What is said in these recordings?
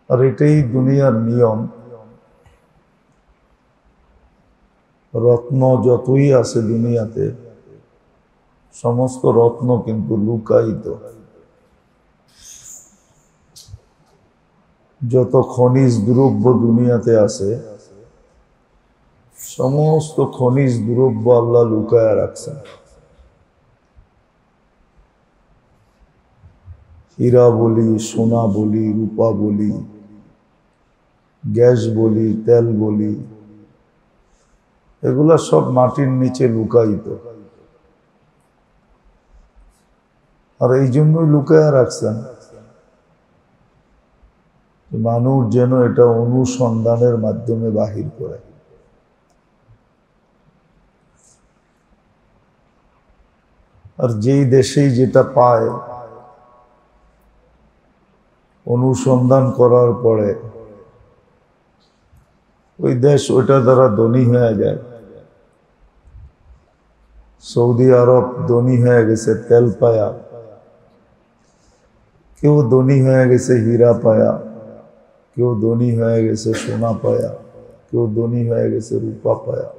আর এটাই দুনিয়ার নিয়ম। রত্ন যতই আছে দুনিয়াতে, সমস্ত রত্ন কিন্তু লুকায়িত। যত খনিজ দ্রব্য দুনিয়াতে আছে, সমস্ত খনিজ দ্রব্য আল্লাহ লুকায়া রাখছেন। হীরা বলি, সোনা বলি, রূপা বলি, গ্যাস বলি, তেল বলি, এগুলা সব মাটির নিচে লুকায়িত। আর এই জন্যই লুকায়া রাখছেন, মানুষ যেন এটা অনুসন্ধানের মাধ্যমে বাহির করে। আর যেই দেশেই যেটা পায়, অনুসন্ধান করার পরে ওই দেশ ওইটা দ্বারা ধনী হয়ে যায়। সৌদি আরব ধনী হয়ে গেছে তেল পায়া, কেউ ধনী হয়ে গেছে হীরা পায়া, কেউ ধনী হয়ে গেছে সোনা পায়া, কেউ ধনী হয়ে গেছে রূপা পায়া।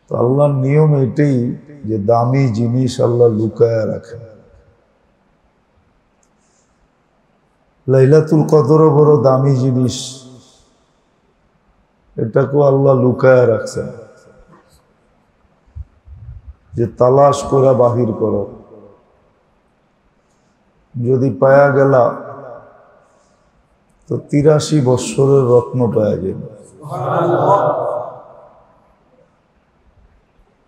তো আল্লাহর নিয়ম এটাই যে দামি জিনিস আল্লাহ লুকায়া রাখে। লাইলাতুল কদরও বড় দামি জিনিস, এটাকেও আল্লাহ লুকায়া রাখছেন যে তালাশ করে বাহির করো, যদি পায়া গেলা তো ৮৩ বৎসরের রত্ন পাওয়া যাবে।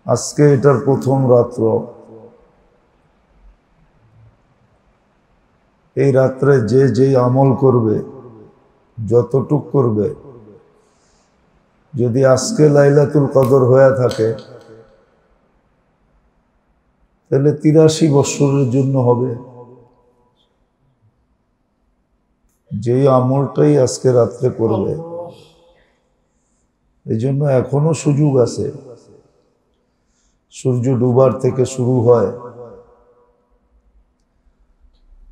আজকে এটার প্রথম রাত্র, এই রাত্রে যে যে আমল করবে, যতটুক করবে, যদি আজকে লাইলাতুল কদর হয়ে থাকে তাহলে ৮৩ বৎসরের জন্য হবে। যেই আমলটাই আজকে রাত্রে করবে, এই জন্য এখনো সুযোগ আছে। সূর্য ডুবার থেকে শুরু হয়,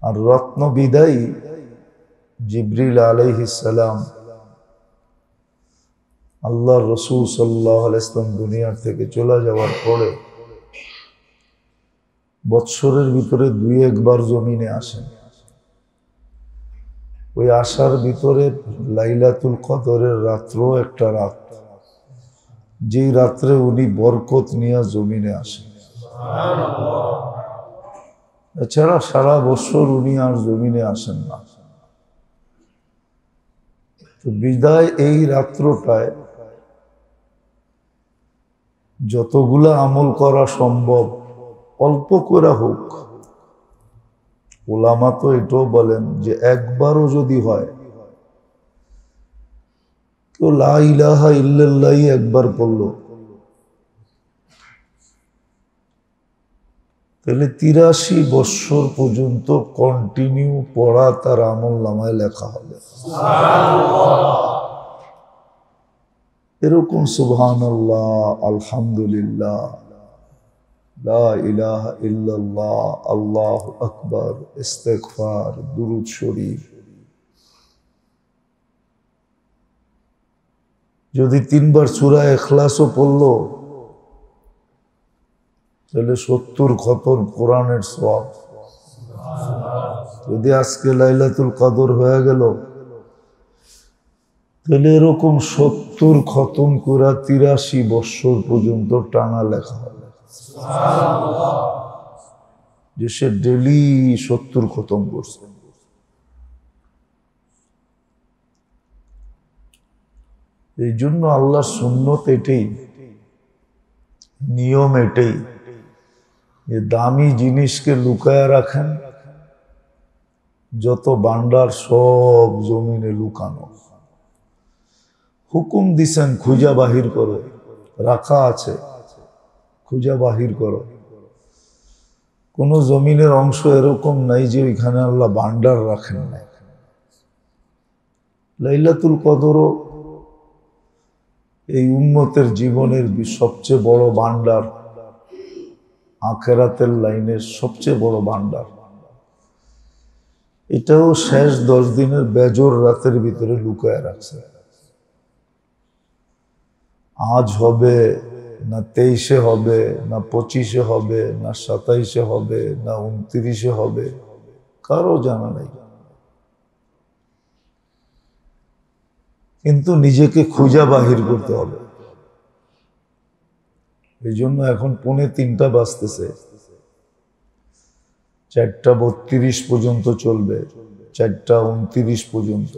আর রত্ন বিদায়ী জিবরিল আলাইহিস সালাম আল্লাহর রাসূল সাল্লাল্লাহু আলাইহি ওয়াসাল্লাম দুনিয়ার থেকে চলে যাওয়ার পরে বৎসরের ভিতরে ২-১ বার জমিনে আসেন। ওই আসার ভিতরে লাইলাতুল কদরের রাত্র একটা রাত, যেই রাত্রে উনি বরকত নিয়ে জমিনে আসেন। এছাড়া সারা বছর উনি আর জমিনে আসেন না। তো বিদায় এই রাত্রটায় যতগুলা আমল করা সম্ভব অল্প করে হোক। ওলামা তো এটাও বলেন যে একবারও যদি হয়, কেউ লা ইলাহা ইল্লাল্লাহ একবার পড়লো, তাহলে ৮৩ বৎসর পর্যন্ত কন্টিনিউ পড়া তার আমল নামায় লেখা হবে। এরকম সুবহানাল্লাহ, আলহামদুলিল্লাহ, লা ইলাহা ইল্লাল্লাহ, আল্লাহু আকবার, ইস্তেগফার, দুরূদ শরীফ যদি ৩ বার সূরা ইখলাসও পড়লো তাহলে ৭০ খতম কোরআনের সওয়াব। যদি আজকে লাইলাতুল কদর হয়ে গেল তাহলে এরকম ৭০ খতম করে ৮৩ বৎসর পর্যন্ত টানা লেখা হবে। যে সে ডেলি ৭০ খতম করছে। এই জন্য আল্লাহর সুন্নত এটাই, নিয়ম এটাই যে দামি জিনিসকে লুকায়া রাখেন, যত ভান্ডার সব জমিনে লুকানো। হুকুম দিছেন খুঁজা বাহির করো, রাখা আছে, খুঁজা বাহির করো। কোন জমিনের অংশ এরকম নাই যে ওইখানে আল্লাহ ভান্ডার রাখেন না। লাইলাতুল কদরও এই উম্মতের জীবনের সবচেয়ে বড় ভান্ডার, আখিরাতের লাইনের সবচেয়ে বড় ভান্ডার। এটাও শেষ 10 দিনের বেজোর রাতের ভিতরে লুকায় রাখছে। আজ হবে না 23-এ হবে, না 25-এ হবে, না 27-এ হবে, না 29-এ হবে, কারো জানা নেই। কিন্তু নিজেকে খুঁজা বাহির করতে হবে। এই জন্য এখন 2:45 বাজতেছে, 4:32 পর্যন্ত চলবে, 4:29 পর্যন্ত,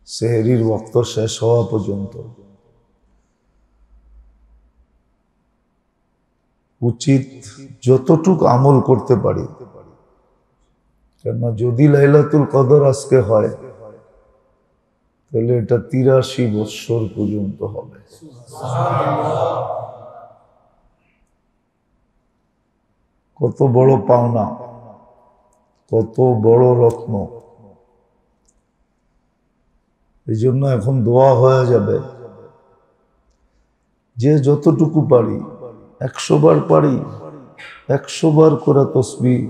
সেহরির ওয়াক্ত শেষ হওয়া পর্যন্ত। উচিত যতটুক আমল করতে পারি, কেননা যদি লাইলাতুল কদর আজকে হয় তাহলে এটা 83 বৎসর পর্যন্ত হবে। কত বড় পাওনা, কত বড় রত্ন। এই জন্য এখন দোয়া হয়ে যাবে যে যতটুকু পারি, 100 বার পারি, 100 বার করে তসবিহ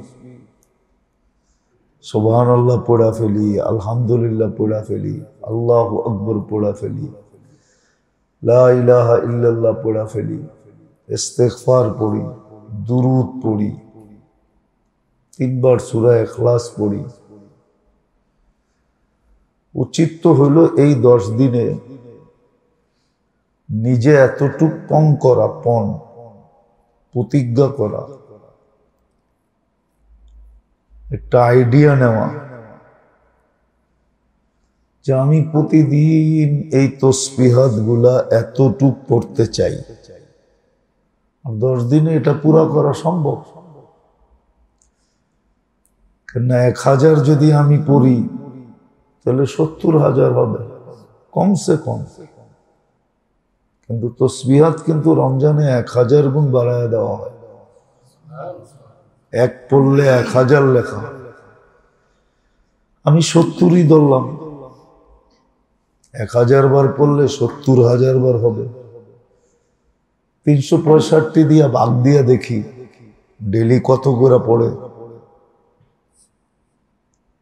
সুবহানাল্লাহ পড়া ফেলি, আলহামদুলিল্লাহ পড়া ফেলি, আল্লাহু আকবার পড়া ফেলি, লা ইলাহা ইল্লাল্লাহ পড়া ফেলি, ইস্তিগফার পড়ি, দুরূদ পড়ি, 3 বার সূরা ইখলাস পড়ি। উচিত তো হলো এই 10 দিনে নিজে এতটুক পণ করা, প্রতিজ্ঞা করা, একটা আইডিয়া নেওয়া যে আমি প্রতিদিন এই তসবিহাত গুলা এতটুক পড়তে চাই। আর 10 দিনে এটা পুরা করা সম্ভব? কেননা 1000 যদি আমি পড়ি তাহলে 70,000 হবে কমসে কম। কিন্তু তসবিহাত কিন্তু রমজানে 1000 গুণ বাড়ায় দেওয়া হয়। এক পড়লে 1000 লেখা। আমি 70ই ধরলাম, 1000 বার পড়লে 70,000 বার হবে। 365 দিয়া ভাগ দিয়া দেখি ডেলি কত করে পড়ে।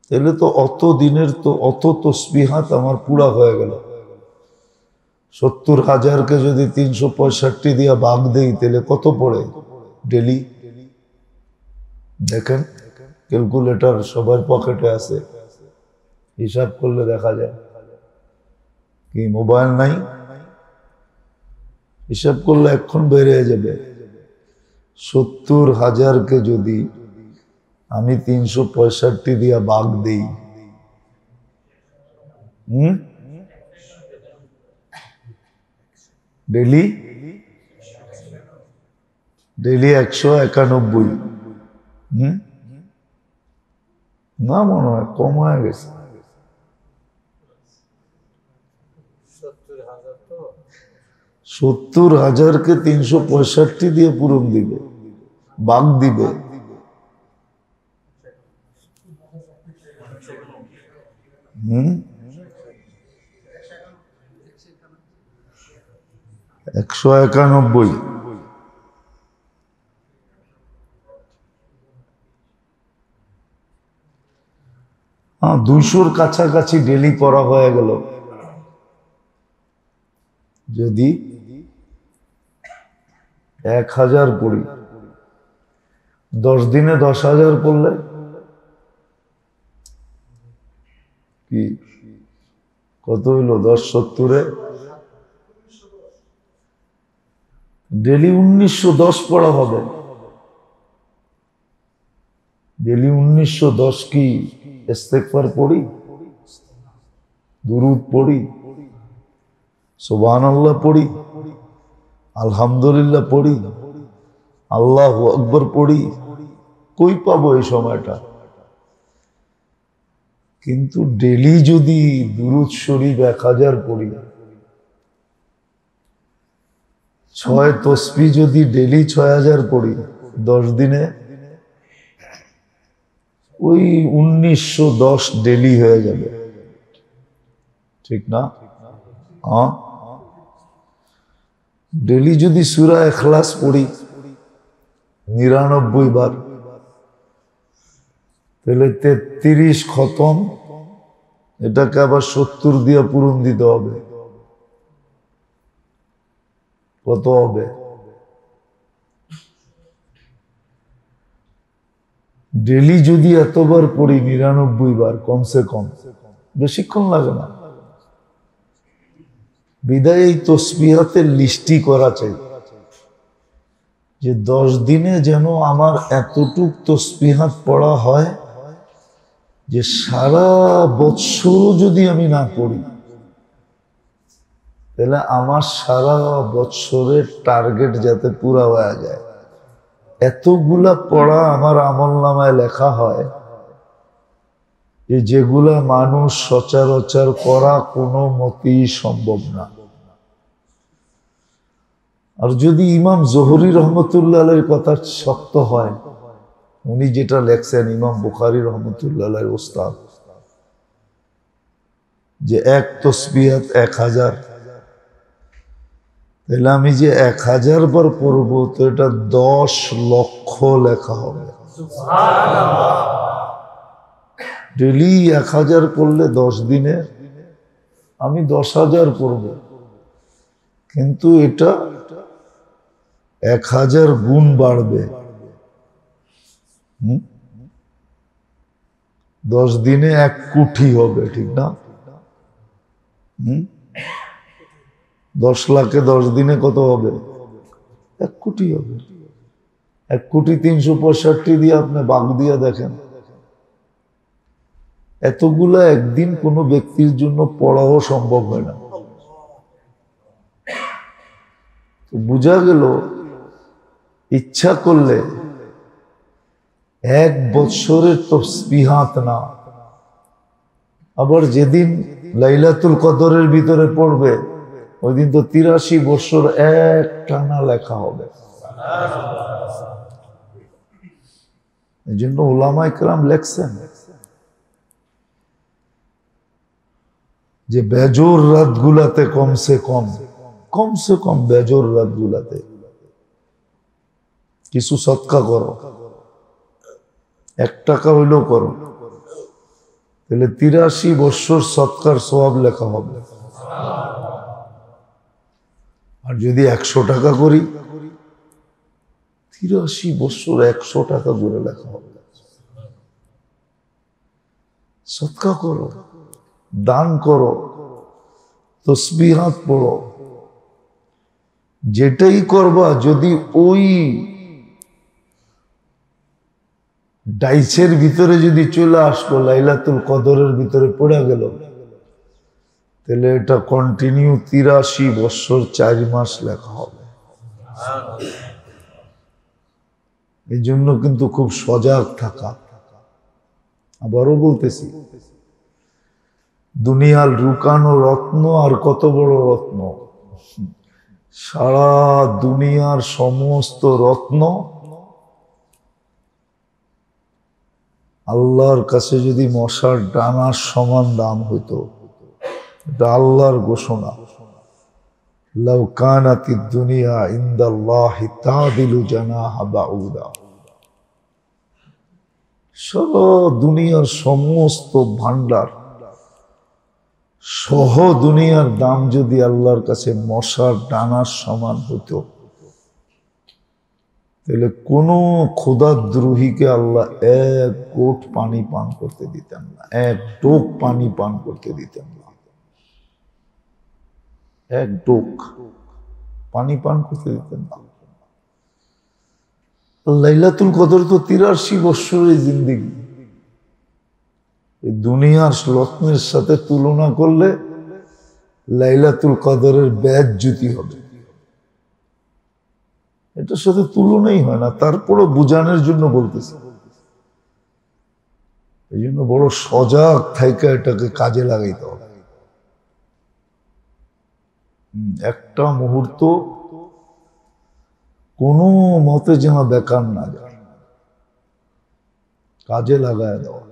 তাহলে তো অত দিনের তো অত তসবিহাত আমার পুরা হয়ে গেল। 70,000কে যদি 365 দিয়া ভাগ দেই তাহলে কত পড়ে ডেলি? দেখেন, ক্যালকুলেটর সবার পকেটে আছে, হিসাব করলে দেখা যায়। কি মোবাইল নাই? হিসাব করলে এখন বেরিয়ে যাবে। 70,000কে যদি আমি 365 দিয়া ভাগ দিই, ডেলি 191। না, মনে হয় কম হয়ে গেছে। 70,000কে 365 দিয়ে পূরণ দিবে, ভাগ দিবে। হুম 191। হ্যাঁ, 200-র কাছাকাছি ডেলি পড়া হয়ে গেল। যদি 1000 পড়ি, 10 দিনে 10,000 পড়লে কি কত হইল? 10 70-এ ডেলি 1910 পড়া হবে। ডেলি 1910 কি ইস্তেগফার পড়ি, দুরূদ পড়ি, সুবহানাল্লাহ পড়ি, আলহামদুলিল্লাহ পড়ি, আল্লাহু আকবার পড়ি, কই পাবো এই সময়টা? কিন্তু ডেলি যদি দুরূদ শরীফ 1000 পড়ি, 6 তসবিহ যদি ডেলি 6000 পড়ি, 10 দিনে ওই 1910 ডেলি হয়ে যাবে, ঠিক না? হ্যাঁ, ডেলি যদি সূরা ইখলাস পড়ি 99 বার, তাহলে 33 খতম, এটাকে আবার 70 দিয়ে পূরণ দিতে হবে। কত হবে? ডেলি যদি এতবার পড়ি 99 বার কমসে কম, বেশিক্ষণ লাগে না। বিদায় এই তসবিহাতের লিস্টি করা চাই যে 10 দিনে যেন আমার এতটুক তসবিহাত পড়া হয় যে সারা বৎসরও যদি আমি না পড়ি তাহলে আমার সারা বৎসরের টার্গেট যাতে পুরা হয়ে যায়। এতগুলা পড়া আমার আমলনামায় লেখা হয় যে যেগুলা মানুষ সচরাচর করা কোনো মতেই সম্ভব না। আর যদি ইমাম জোহরি রহমতুল্লাহ আলাইহির কথা সত্য হয়, উনি যেটা লেখছেন ইমাম বুখারী রহমতুল্লাহ আলাইহির ওস্তাদ, যে এক তসবিহাত 1000, তাহলে আমি যে 1000 বার পড়বো তো এটা 10 লক্ষ লেখা হবে। ডেলি 1000 পড়লে 10 দিনে আমি 10,000 পড়ব, কিন্তু এটা 1000 গুণ বাড়বে। 10 দিনে 1 কোটি হবে, ঠিক না? 10 লাখে 10 দিনে কত হবে? 1 কোটি হবে। 1,365,000 দিয়ে আপনি বাঘ দিয়ে দেখেন। এতগুলা একদিন কোনো ব্যক্তির জন্য পড়াও সম্ভব হয় না। তো বোঝা গেল ইচ্ছা করলে 1 বৎসরের তসবিহাত না, আবার যেদিন লাইলাতুল কদরের ভিতরে পড়বে ওই দিন তো 83 বৎসর এক টানা লেখা হবে। এই জন্য উলামা ইকরাম লেখছেন যে বেজোর রাতগুলাতে কমসে কম বেজোর রাতগুলাতে কিছু সদকা করো, 1 টাকা হইলেও করো, তাহলে 83 বৎসর সদকার সওয়াব লেখা হবে। আর যদি 100 টাকা করি 83 বৎসর 100 টাকা করে লেখা হবে। সদকা করো, দান করো, তসবিহাত পড়ো, যেটাই করবা যদি ওই ডাইসের ভিতরে যদি চলে আসলো, লাইলাতুল কদরের ভিতরে পড়ে গেল, তাহলে এটা কন্টিনিউ 83 বৎসর 4 মাস লেখা হবে। এই জন্য কিন্তু খুব সজাগ থাকা। আবারও বলতেছি, দুনিয়ার লুকানো রত্ন আর কত বড় রত্ন, সারা দুনিয়ার সমস্ত রত্ন আল্লাহর কাছে যদি মশার ডানার সমান দাম হইতো, এটা আল্লাহর ঘোষণা, লাউ কানাতিদ দুনিয়া ইনদাল্লাহি তাদিলু জানাহা বাউদা, সারা দুনিয়ার সমস্ত ভান্ডার সহ দুনিয়ার দাম যদি আল্লাহর কাছে মশার ডানার সমান হতো, তাহলে কোন ক্ষুধাদ্রোহীকে আল্লাহ 1 কোট পানি পান করতে দিতেন না, 1 টোক পানি পান করতে দিতেন না, 1 টোক পানি পান করতে দিতেন না। লাইলাতুল কদর তো 83 বৎসরের জিন্দেগি, এই দুনিয়ার রত্নের সাথে তুলনা করলে লাইলাতুল কদরের বেজ্জতি হবে, এটার সাথে তুলনাই হয় না। তারপরও বুঝানোর জন্য বলতেছি, এই জন্য বড় সজাগ থাইকা এটাকে কাজে লাগাইতে হবে। একটা মুহূর্ত কোনো মতে যেন বেকার না যায়, কাজে লাগায় দেওয়া।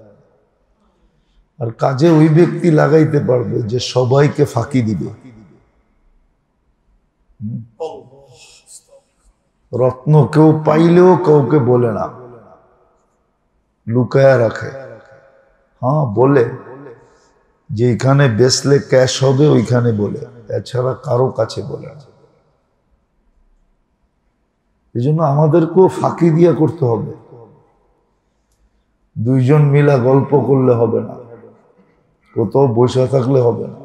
আর কাজে ওই ব্যক্তি লাগাইতে পারবে যে সবাইকে ফাঁকি দিবে। রত্ন কেউ পাইলেও কাউকে বলে না, লুকায়া রাখে। হ্যাঁ বলে যে এখানে বেচলে ক্যাশ হবে ওইখানে বলে, এছাড়া কারো কাছে বলে না। এই জন্য আমাদেরকেও ফাঁকি দিয়া করতে হবে। দুইজন মিলা গল্প করলে হবে না, কোথাও বসে থাকলে হবে না,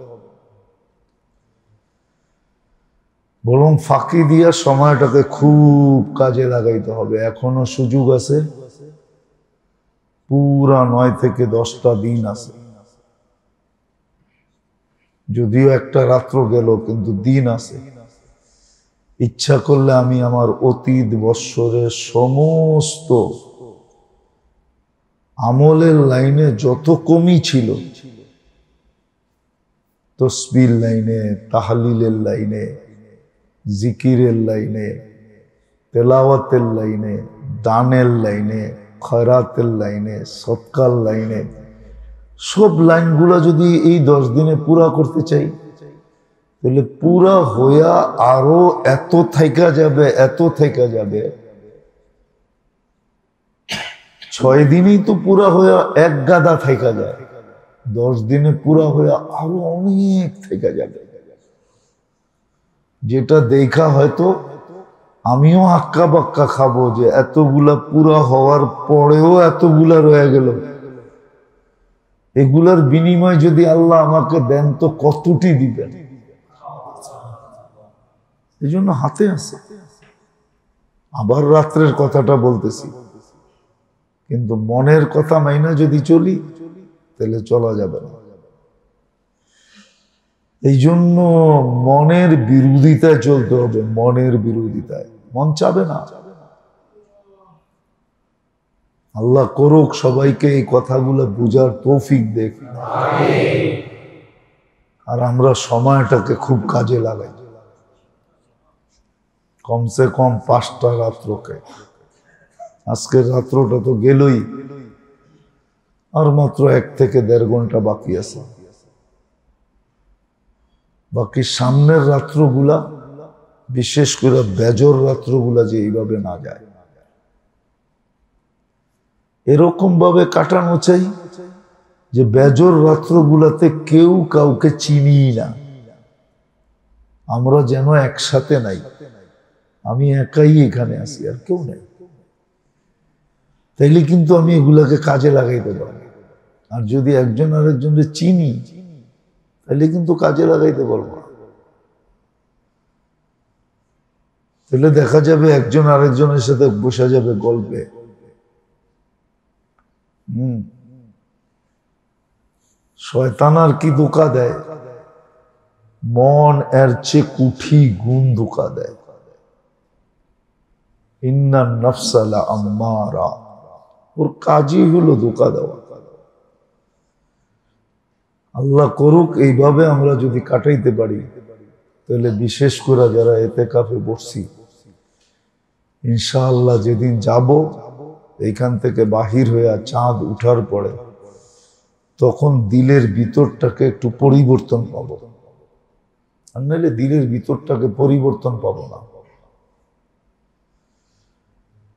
বরং ফাঁকি দিয়া সময়টাকে খুব কাজে লাগাইতে হবে। এখনো সুযোগ আছে, পুরা 9 থেকে 10টা দিন আছে। যদিও একটা রাত্র গেল, কিন্তু দিন আছে। ইচ্ছা করলে আমি আমার অতীত বৎসরের সমস্ত আমলের লাইনে যত কমই ছিল, তসবির লাইনে, তাহলিলের লাইনে, জিকিরের লাইনে, তেলাওয়াতের লাইনে, দানের লাইনে, খয়রাতের লাইনে, সৎকার লাইনে, সব লাইনগুলা যদি এই 10 দিনে পুরা করতে চাই, তাহলে পুরা হইয়া আরো এত থাইকা যাবে, এত থাইকা যাবে। 6 দিনেই তো পুরা হইয়া এক গাদা থাইকা যায়, 10 দিনে পুরা হইয়া আরো অনেক থাইকা যাবে, যেটা দেখা হয়তো আমিও আক্কা বাক্কা খাবো যে এতগুলা পুরা হওয়ার পরেও এতগুলা রয়ে গেল। এগুলার বিনিময় যদি আল্লাহ আমাকে দেন তো কতটি দিবেন। এই জন্য হাতে আছে। আবার রাত্রের কথাটা বলতেছি, কিন্তু মনের কথা মাইনা যদি চলি তাহলে চলা যাবে না। এই জন্য মনের বিরোধিতায় চলতে হবে, মনের বিরোধিতায়। মন চাবে না। আল্লাহ করুক সবাইকে এই কথাগুলো বুঝার তৌফিক দেখ, আর আমরা সময়টাকে খুব কাজে লাগাই। কমসে কম 5টা রাত্রকে, আজকের রাত্রটা তো গেলই, আর মাত্র 1 থেকে 1.5 ঘন্টা বাকি আছে। বাকি সামনের রাত্রগুলা, বিশেষ করে বেজর রাত্রগুলা যে এইভাবে না যায়, এরকম ভাবে কাটানো চাই যে বেজর রাত্রগুলাতে কেউ কাউকে চিনি না, আমরা যেন একসাথে নাই, আমি একাই এখানে আছি, আর কেউ নাই। তাইলে কিন্তু আমি এগুলাকে কাজে লাগাইতে পারবো। আর যদি একজন আরেকজনকে চিনি, তাহলে কিন্তু কাজে লাগাইতে পারবো না। তাহলে দেখা যাবে একজন আরেকজনের সাথে বসা যাবে গল্পে। শয়তান আর কি ধোঁকা দেয়, মন এর চেয়ে কুঠি গুণ ধোঁকা দেয়। ইন্না নাফসা লাআম্মারা, ওর কাজই হলো ধোঁকা দেওয়া। আল্লাহ করুক এইভাবে আমরা যদি কাটাইতে পারি, তাহলে বিশেষ করে যারা ইতিকাফে বসছি, ইনশাআল্লাহ যেদিন যাব এইখান থেকে বাহির হইয়া চাঁদ উঠার পরে, তখন দিলের ভিতরটাকে একটু পরিবর্তন পাবো। আর নাহলে দিলের ভিতরটাকে পরিবর্তন পাবো না।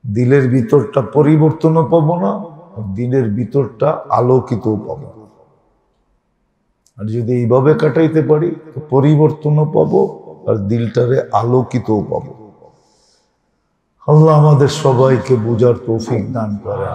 দিলের ভিতরটা পরিবর্তনও পাবো না, আর দিলের ভিতরটা আলোকিতও পাবো। আর যদি এইভাবে কাটাইতে পারি তো পরিবর্তনও পাবো, আর দিলটারে আলোকিতও পাবো। আল্লাহ আমাদের সবাইকে বুঝার তৌফিক দান করেন।